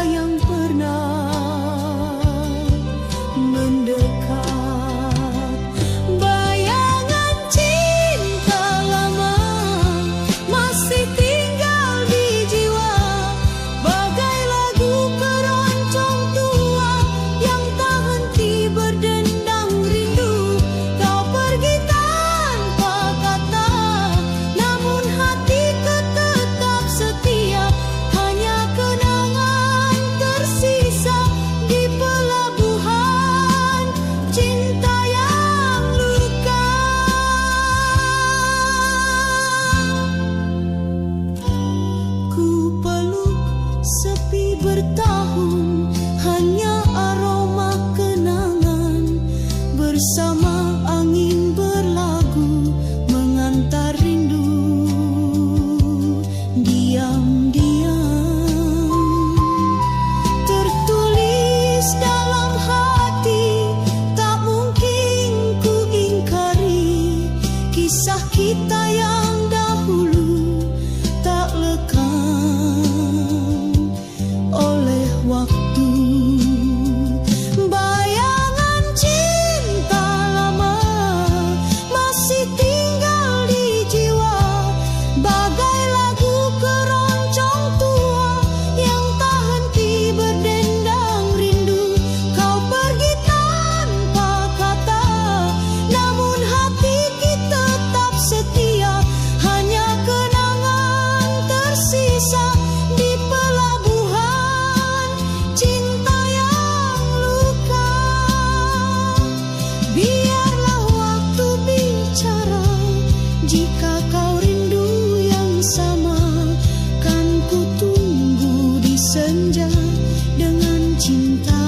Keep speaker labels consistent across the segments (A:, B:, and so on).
A: yang pernah mendekat. Bayangan cinta lama masih tinggal di jiwa, bagai lagu keroncong tua yang tak henti berdendang rindu. Kau pergi tanpa kata, namun hatiku tetap setia. Hanya kenangan tersisa di pelabuhan cinta yang luka. Ku peluk sepi bertahun, hanya aroma kenangan bersama angin berlagu mengantar rindu. Diam-diam tertulis dalam hati, tak mungkin ku ingkari kisah kita yang dahulu tak lekang oleh waktu. Bayangan cinta lama masih tinggal di jiwa, bagai lagu keroncong tua yang tak henti berdendang rindu. Kau pergi tanpa kata, namun hati kita tetap setia. Hanya kenangan tersisa di pelabuhan cinta yang luka. Biarlah waktu bicara, jika kau rindu yang sama, kan ku tunggu di senja dengan cinta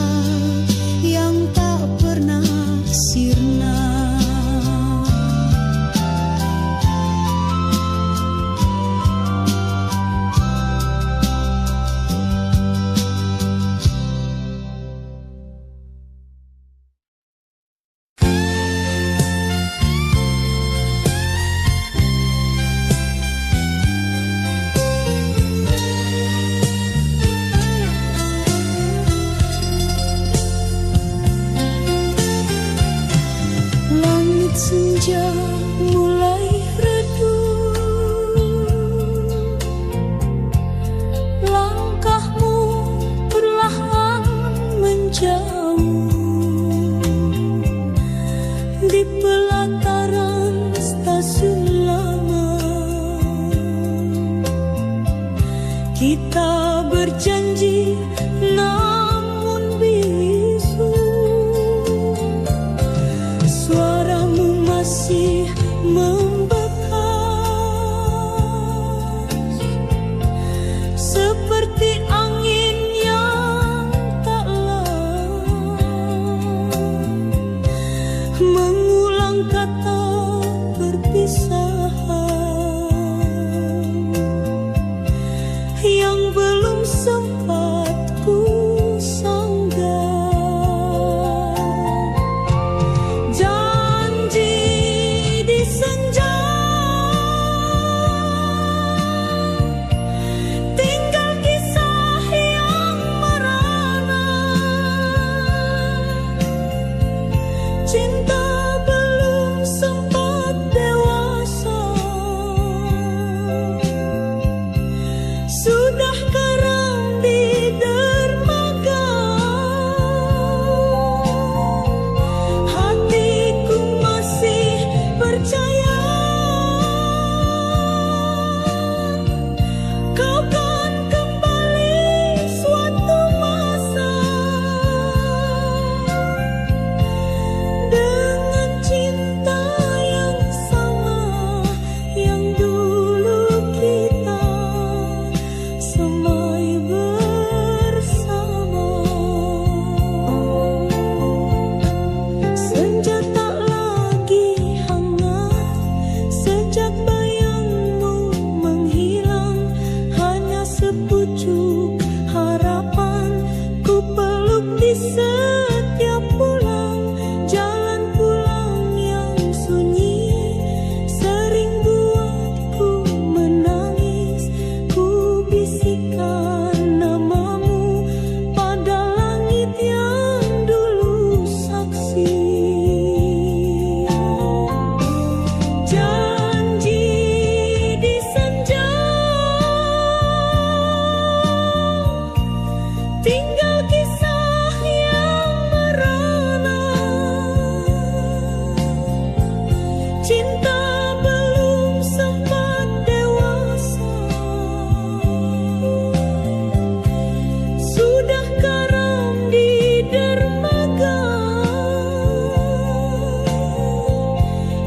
A: yang tak pernah sirna. Langit senja mulai redup, langkahmu perlahan menjauh di pelataran stasiun lama. Kita berjanji namun bisu, suaramu masih tinggal kisah yang merana. Cinta belum sempat dewasa, sudah karam di dermaga.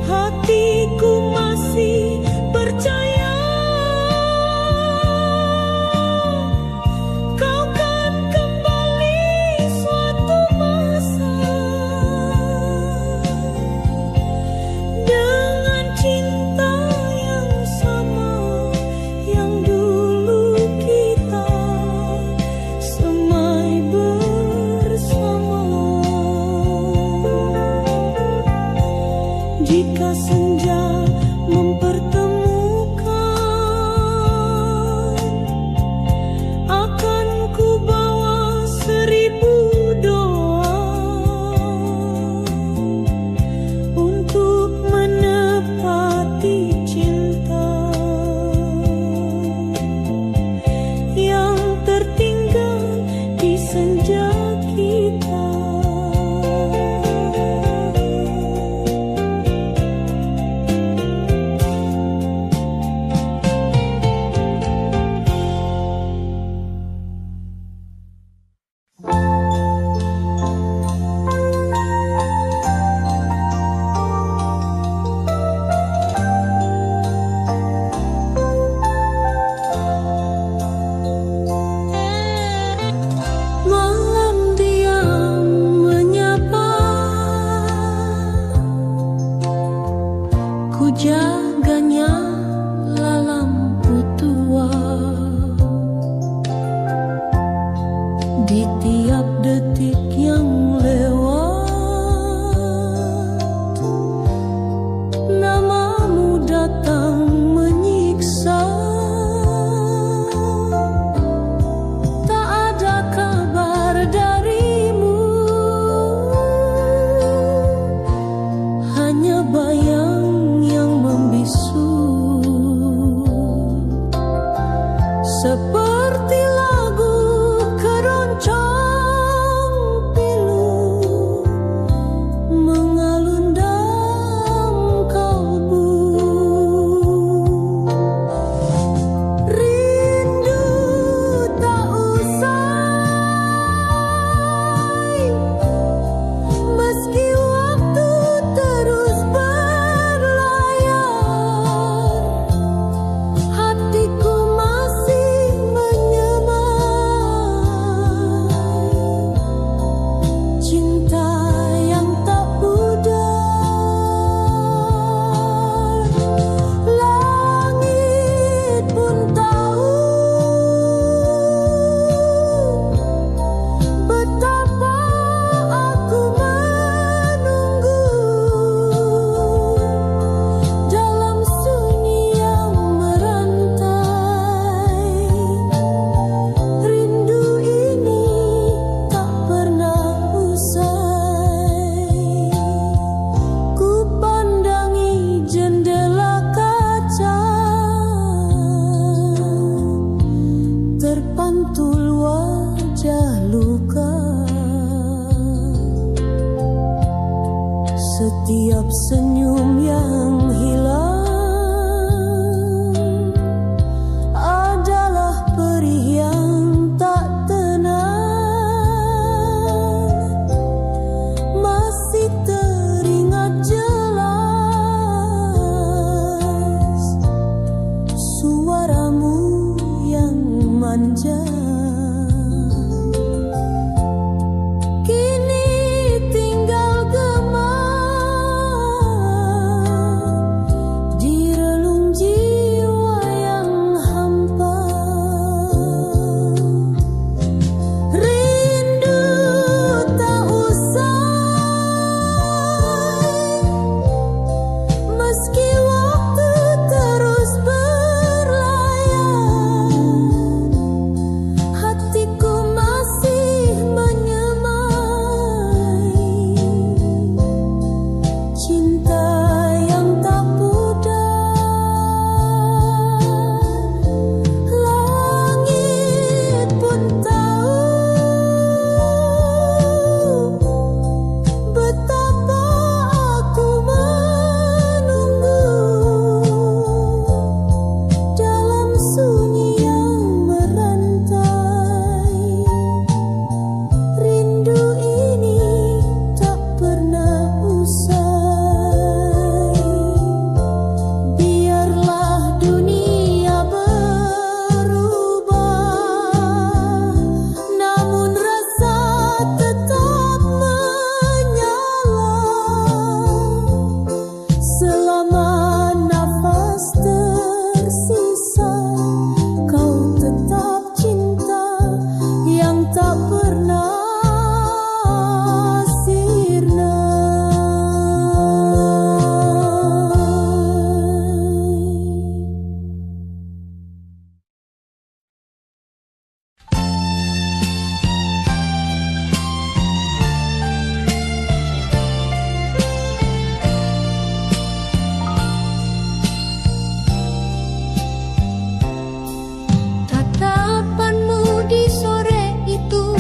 A: Hatiku masih percaya kau kan kembali suatu masa dengan cinta yang sama yang dulu kita semai bersama. Jika senja mempertemukan, akan ku bawa 1000 doa untuk menepati cinta yang tertinggal di senja kita. Malam diam menyapa, ku jaganya lampu tua. Di tiap detik yang lewat, namamu datang menyiksa. Tak ada kabar darimu, hanya bayang yang membisu. Seperti lagu keroncong pilu mengalun dalam kalbu. Rindu tak usai, meski waktu terus berlayar, hatiku masih menyemai cinta yang tak pudar. Langit pun tahu betapa aku menunggu dalam sunyi yang merantai. Rindu ini tak pernah usai. Ku pandangi jendela kaca, terpantul wajah luka. Setiap senyum yang hilang adalah perih yang tak tenang. Masih teringat jelas suaramu yang manja. Kini tinggal gema pernah sirna.
B: Tatapanmu di sore itu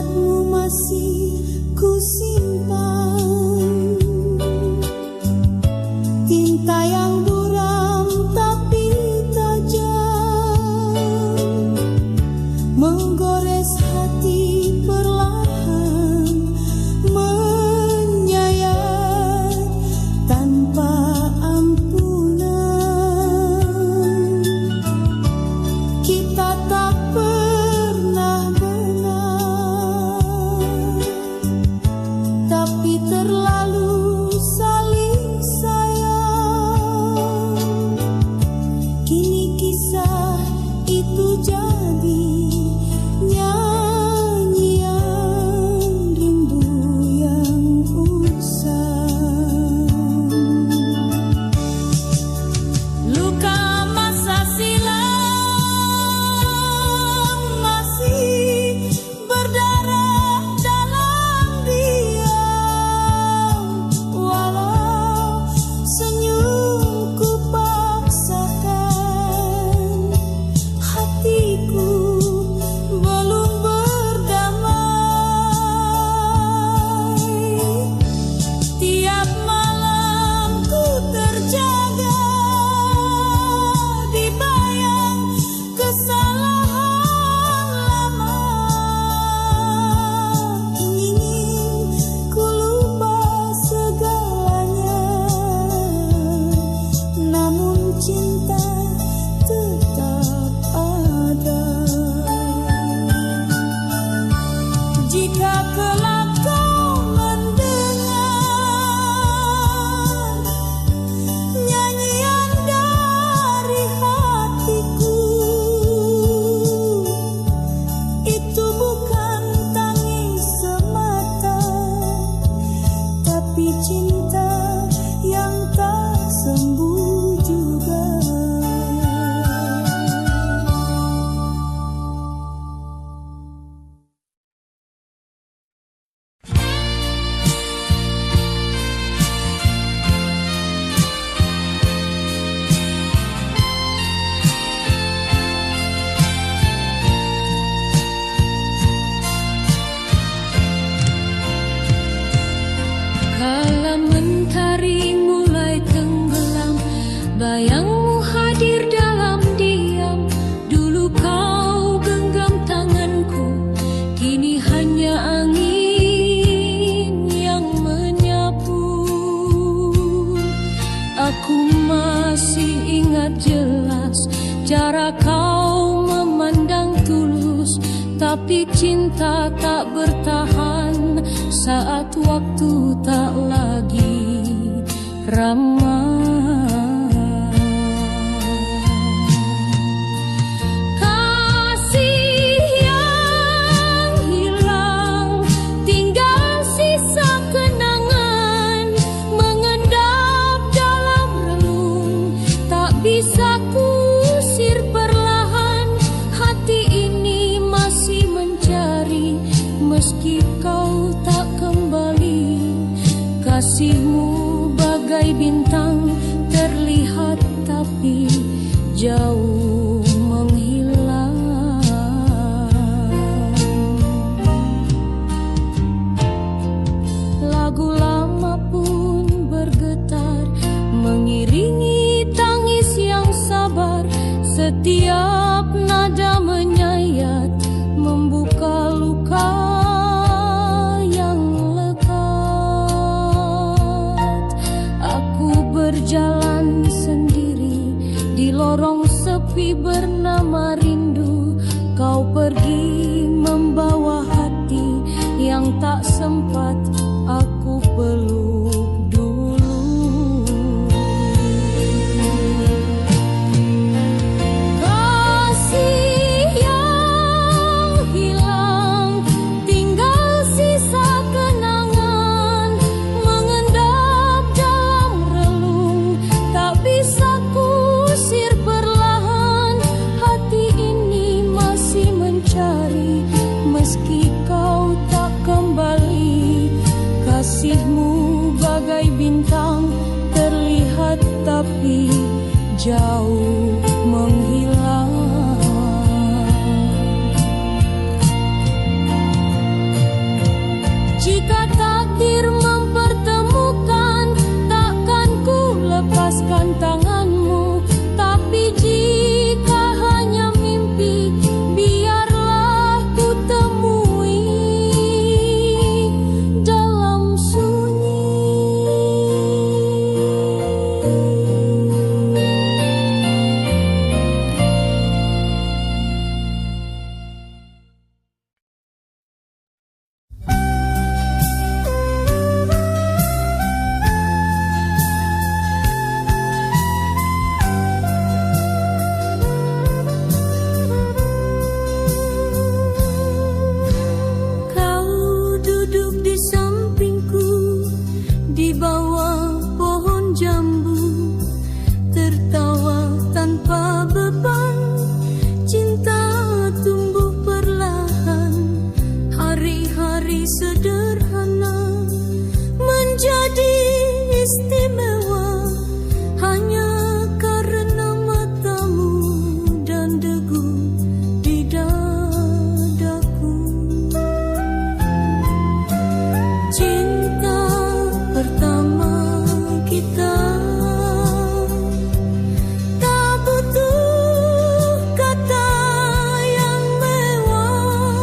A: Suratmu masih ku simpan, tinta yang buram tapi tajam, menggores hati perlahan, menyayat tanpa ampunan. Kita tak pernah benar, tapi terlalu saling sayang. Kini kisah itu jadi nyanyian rindu yang usang. Luka masa silam masih berdarah dalam diam, walau senyumku paksakan, hatiku belum berdamai. Tiap malam ku terjaga dibayang kesalahan lama, ingin ku lupa segalanya, namun cinta tetap ada. Jika kelak kau mendengar nyanyian dari hatiku, itu bukan tangis semata, tapi cinta yang tak sembuh juga. Kala mentari mulai tenggelam, bayangmu hadir dalam diam. Dulu kau genggam tanganku, kini hanya angin yang menyapu. Aku masih ingat jelas cara kau memandang tulus, tapi cinta tak bertahan saat waktu tak lagi ramah. Kasih yang hilang, tinggal sisa kenangan, mengendap dalam relung, tak bisa kusir perlahan. Hati ini masih mencari, meski kau tak kembali. Kasihmu bagai bintang terlihat tapi jauh menghilang. Lagu lama pun bergetar, mengiringi tangis yang sabar. Setiap nada menyayat, membuka luka yang lekat. Aku berjalan sendiri di lorong sepi bernama rindu. Kau pergi membawa hati yang tak sempat aku peluk dulu. Kasih yang hilang, tinggal sisa kenangan, mengendap dalam relung, tak bisa kusir perlahan. Hati ini masih mencari, meski kau tak kembali. Kasihmu bagai bintang terlihat tapi jauh menghilang. dari sederhana menjadi istimewa hanya karena matamu dan degu di dadaku. Cinta pertama kita tak butuh kata yang mewah,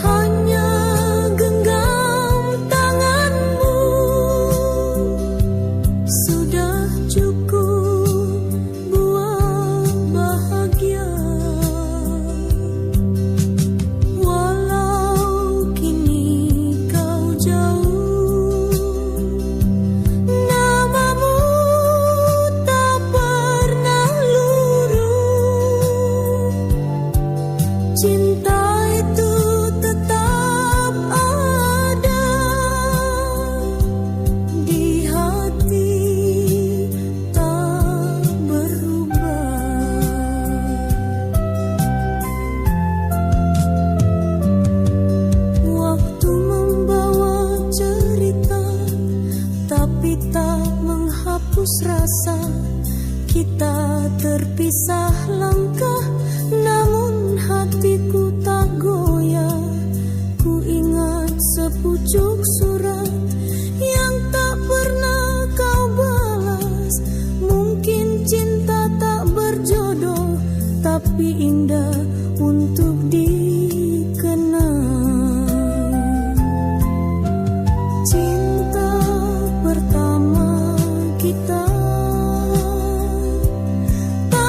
A: hanya genggam tanganmu sudah cukup buat bahagia. Walau kini kau jauh, namamu tak pernah luruh. Cinta itu tetap ada di hati, tak berubah. Waktu membawa cerita, tapi tak menghapus rasa. Kita terpisah langkah, namun hatiku tak goyah. Ku ingat sepucuk surat yang tak pernah kau balas. Mungkin cinta tak berjodoh, tapi indah untuk dikenang. Cinta pertama kita tak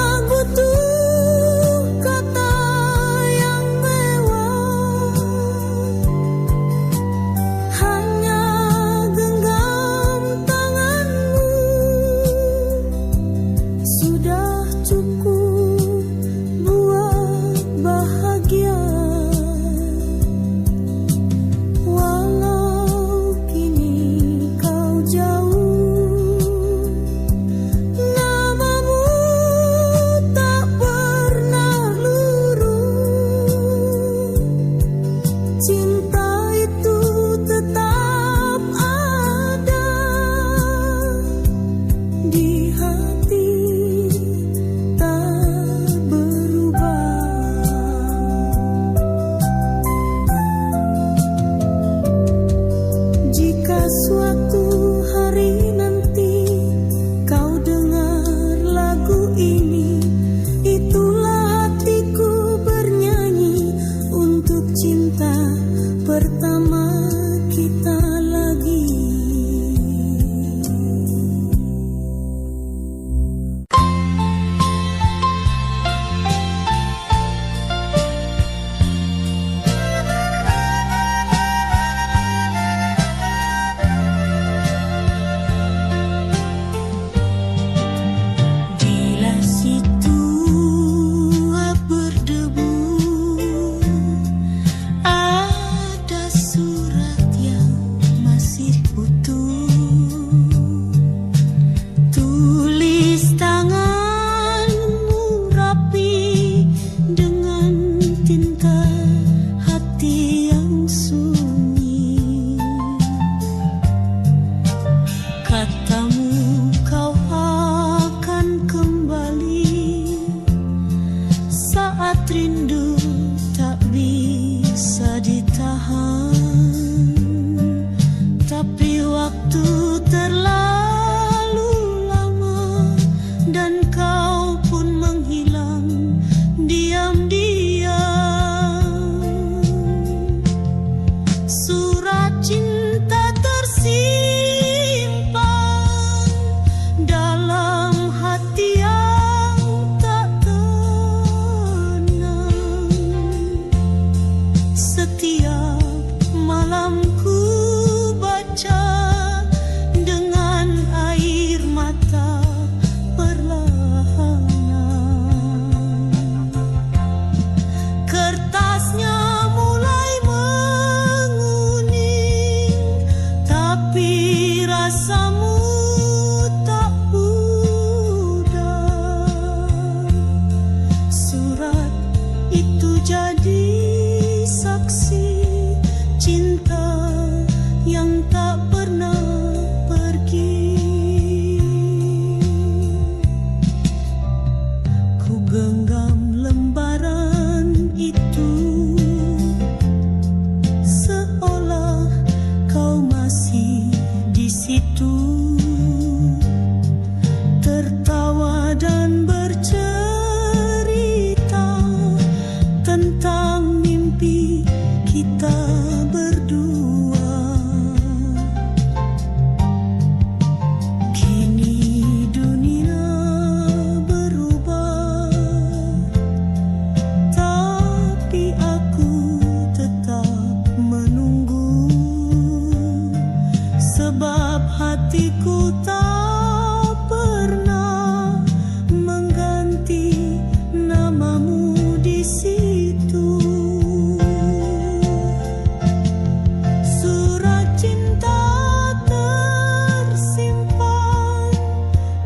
A: kita berdua. Kini dunia berubah, tapi aku tetap menunggu, sebab hatiku tak pernah mengganti namamu di situ. Surat cinta tersimpan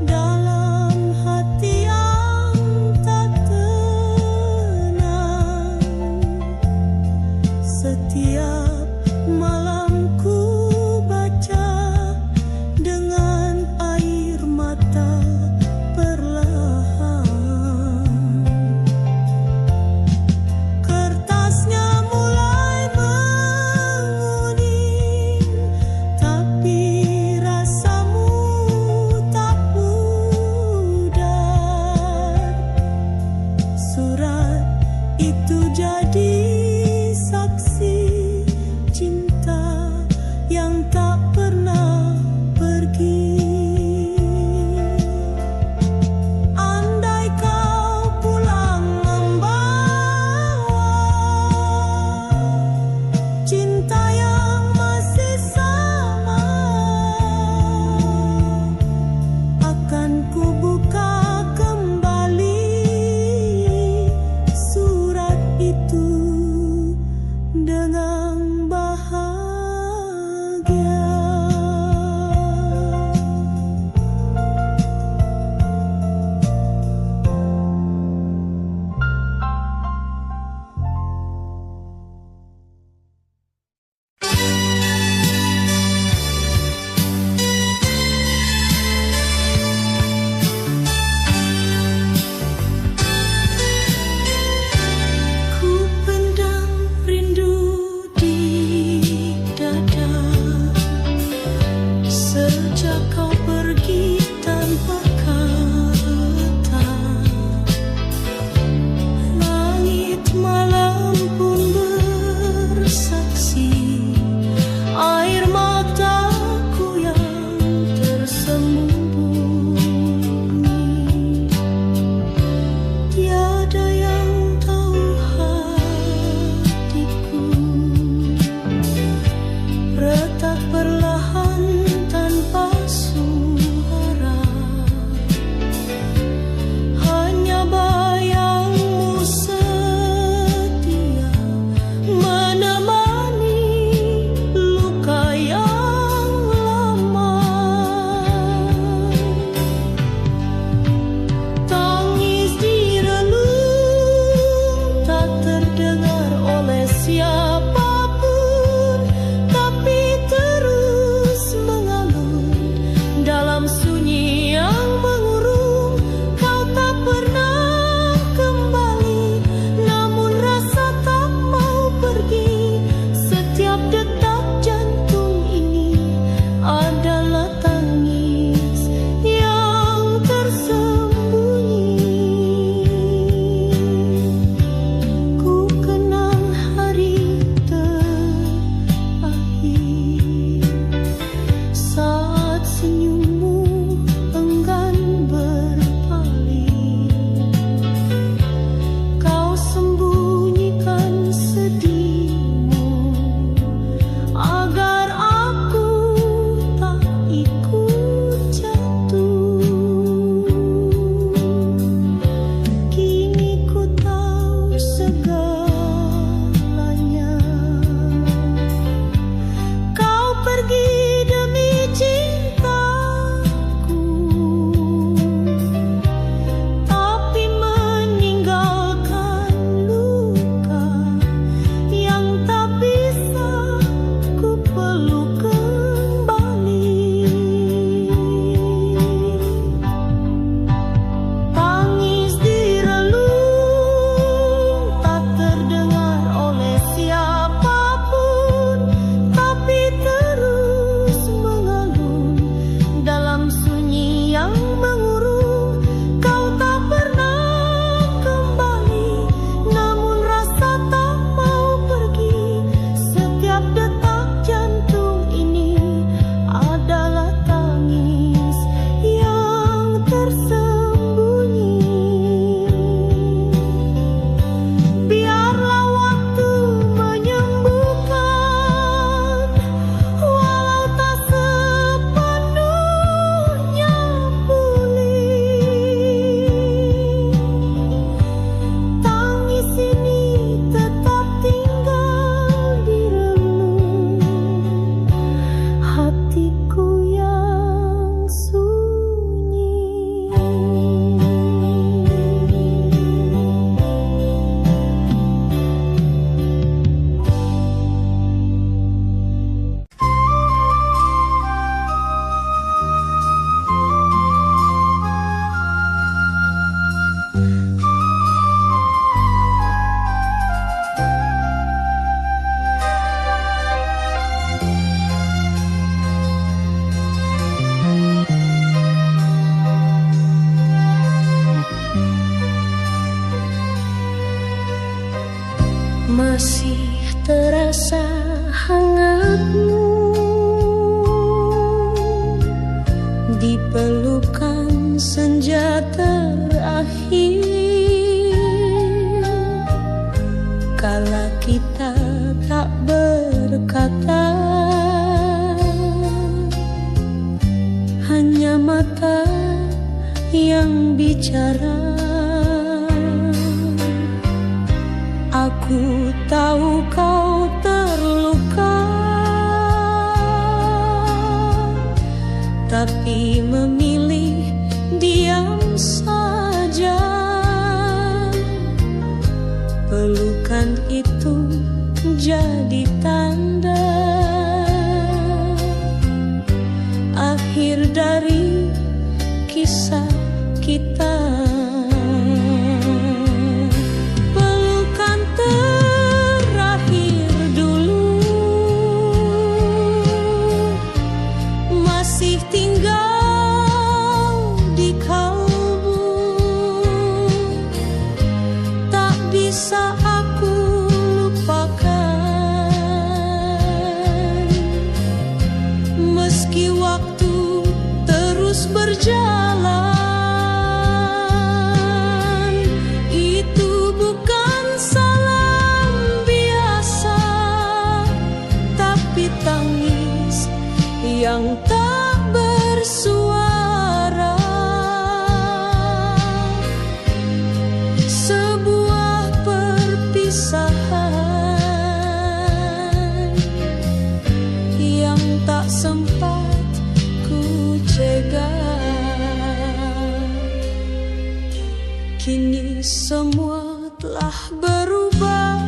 A: dalam hati yang tak tenang. Setiap malam ku baca dengan air mata perlahan. Kertasnya mulai menguning, tapi rasamu tak pudar. Surat itu jadi saksi terasa hangatmu di pelukan senja terakhir. Kala kita tak berkata, hanya mata yang bicara. Aku tahu kau terluka, tapi memilih diam saja. Pelukan itu jadi tanda akhir dari kisah kita. Pelukan terakhir dulu masih tinggal di kalbu. Tak bisa aku lupakan, meski waktu terus berjalan. Itu bukan salam biasa, tapi tangis yang tak bersuara. Sebuah perpisahan yang tak sempat ku cegah. Kini semua telah berubah,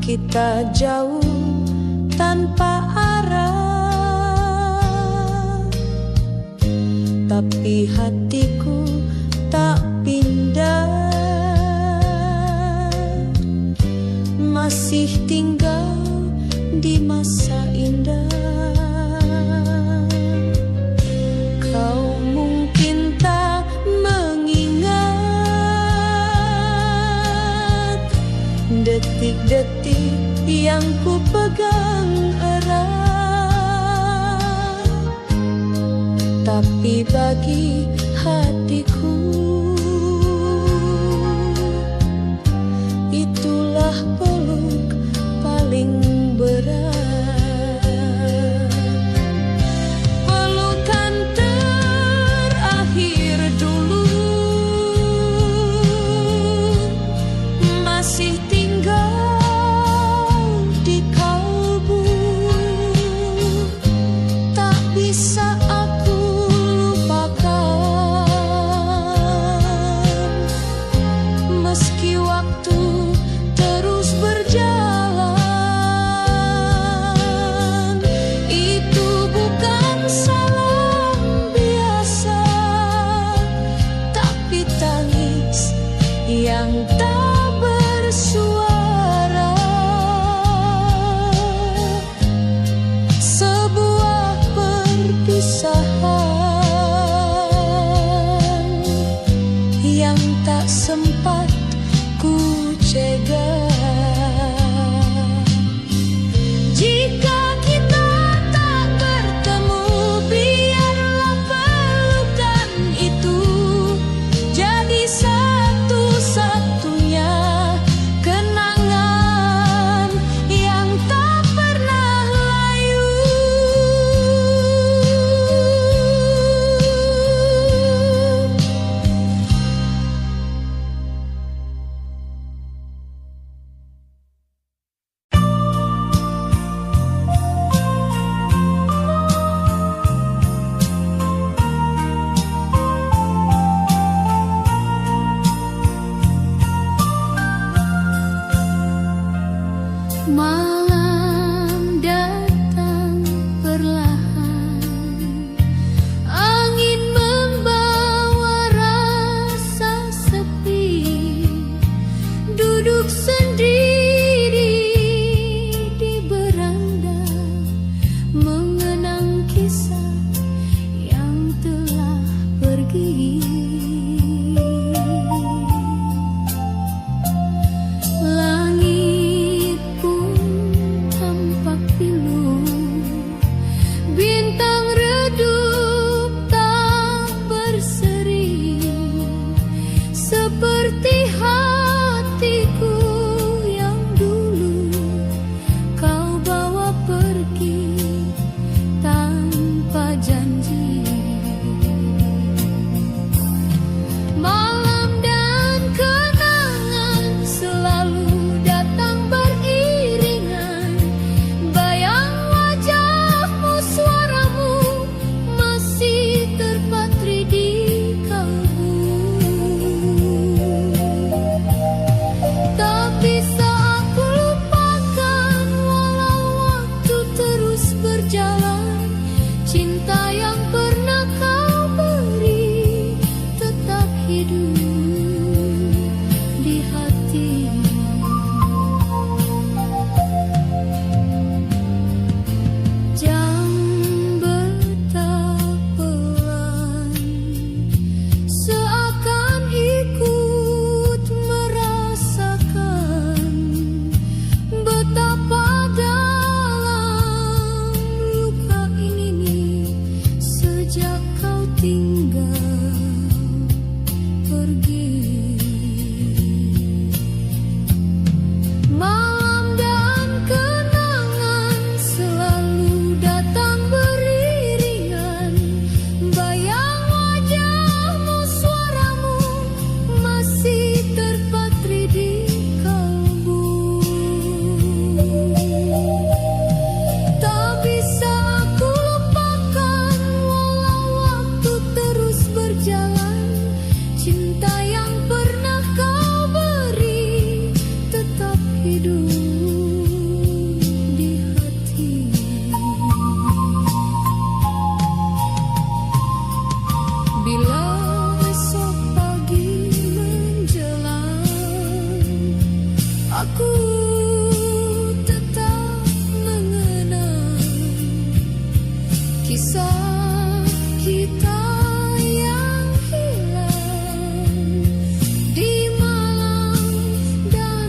A: kita jauh tanpa arah, tapi hatiku tak pindah, masih tinggal di masa indah. Kau mungkin tak mengingat detik-detik yang ku pegang erat, tapi bagi hatiku itulah peluk paling berat. Pelukan terakhir dulu masih tinggal di kalbu. Tak bisa aku lupakan, meski waktu terus berjalan. Itu bukan salam biasa, tapi tangis yang tak bersuara. Sebuah perpisahan yang tak sempat ku cegah. Jika kita tak bertemu, biarlah pelukan itu jadi satu-satunya kenangan yang tak pernah layu. Malam datang perlahan, angin membawa rasa sepi. Duduk sendiri di beranda, mengenang kisah yang telah pergi. Aku tetap mengenang kisah kita yang hilang di malam dan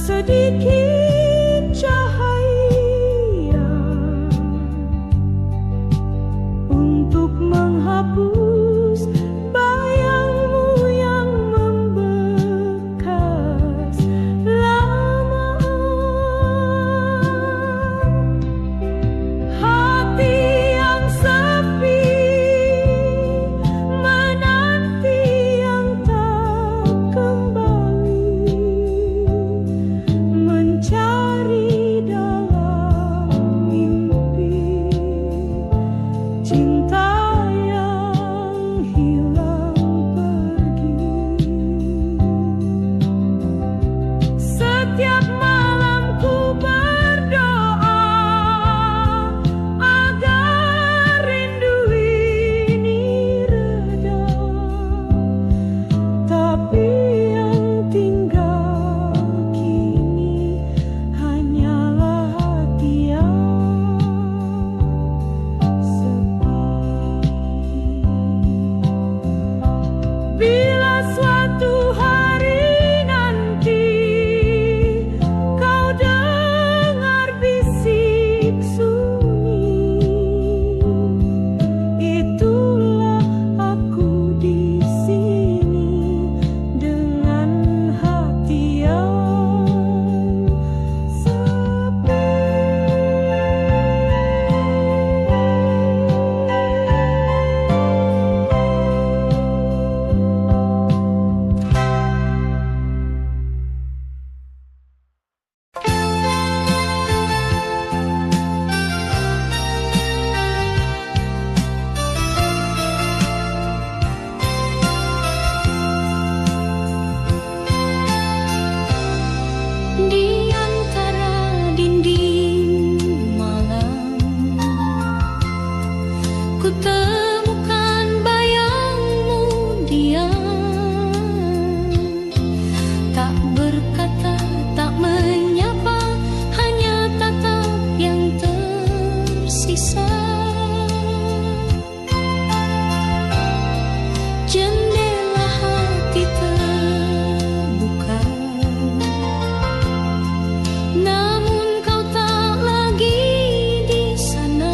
A: sedikit cahaya untuk menghapus bayangmu yang membekas lama. Hati yang sepi menanti yang tak kembali, mencari dalam mimpi cinta yang hilang pergi. Setiap malam ku berdoa agar rindu ini reda, tapi yang tinggal kini hanyalah hati yang sepi. Bila suatu hari nanti kau dengar bisik sunyi, itulah aku di sini dengan hati yang sepi. Di antara dinding malam, ku temukan bayangmu diam, tak berkata, tak menyapa, hanya tatap yang tersisa. Jendela hati terbuka, namun kau tak lagi di sana.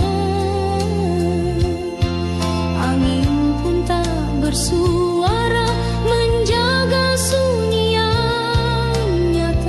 A: Angin pun tak bersuara, menjaga sunyi yang nyata.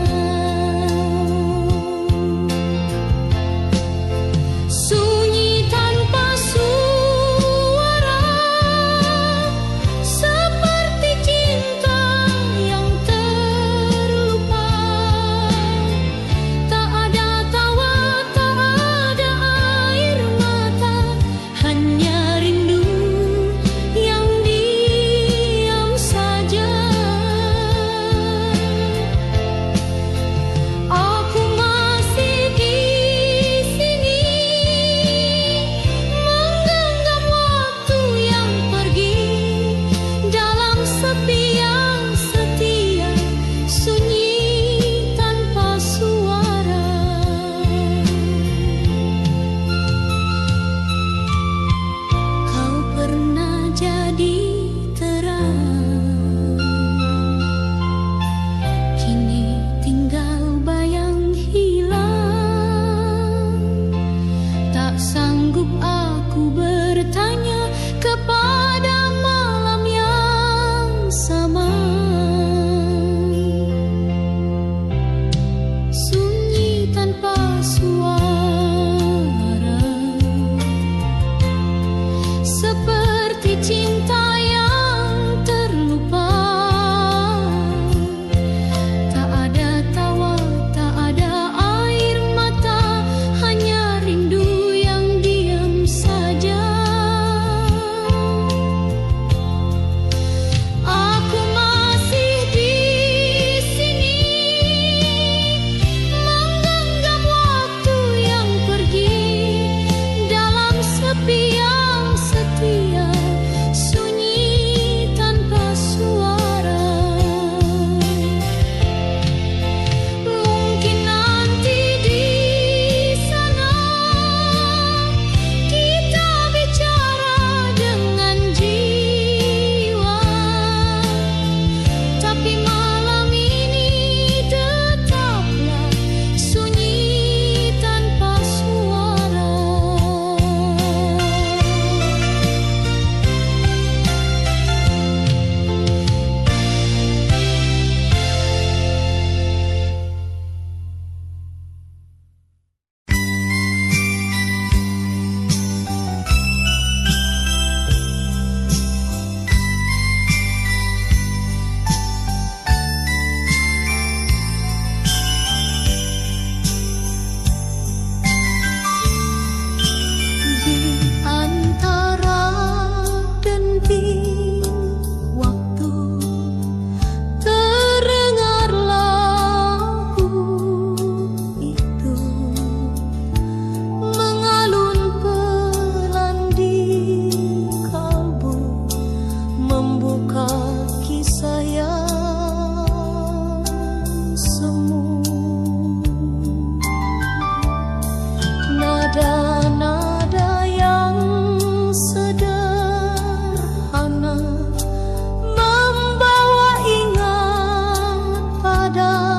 A: ada